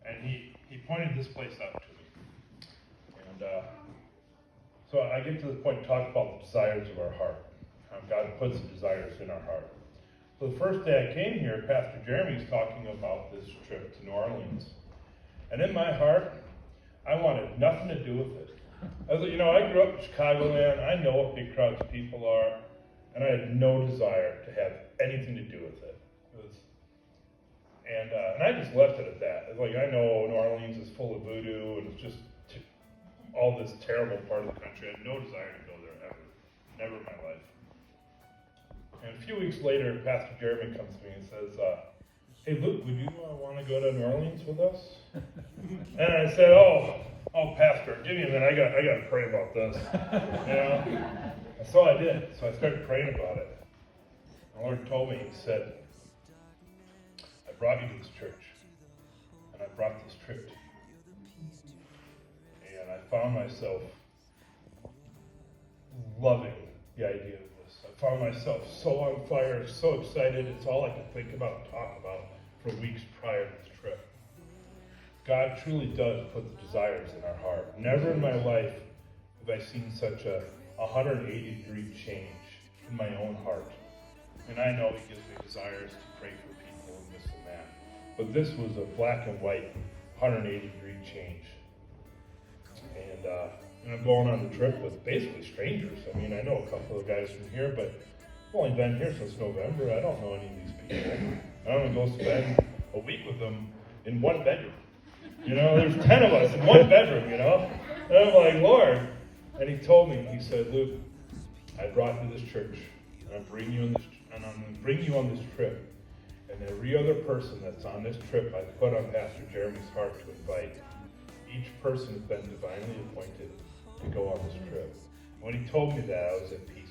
And he pointed this place out to me. And so I get to the point to talk about the desires of our heart. How God puts the desires in our heart. So the first day I came here, Pastor Jeremy's talking about this trip to New Orleans. And in my heart, I wanted nothing to do with it. I grew up in Chicagoland. I know what big crowds of people are. And I had no desire to have anything to do with it. And I just left it at that. It's like, I know New Orleans is full of voodoo, and it's just all this terrible part of the country. I had no desire to go there ever. Never in my life. And a few weeks later, Pastor Jeremy comes to me and says, hey, Luke, would you want to go to New Orleans with us? And I said, oh, Pastor, give me a minute. I got to pray about this. And so I did. So I started praying about it. The Lord told me, he said, I brought you to this church, and I brought this trip to you. And I found myself loving the idea of this. I found myself so on fire, so excited. It's all I could think about and talk about for weeks prior to this trip. God truly does put the desires in our heart. Never in my life have I seen such a 180-degree change in my own heart. And I know he gives me desires to pray for people and this and that. But this was a black and white 180-degree change. And I'm going on the trip with basically strangers. I mean, I know a couple of guys from here, but I've only been here since November. I don't know any of these people. I'm going to go spend a week with them in one bedroom. There's 10 of us in one bedroom, And I'm like, Lord. And he told me, he said, Luke, I brought you to this church, and I'm going to bring you on this trip. And every other person that's on this trip, I put on Pastor Jeremy's heart to invite. Each person has been divinely appointed to go on this trip. When he told me that, I was at peace.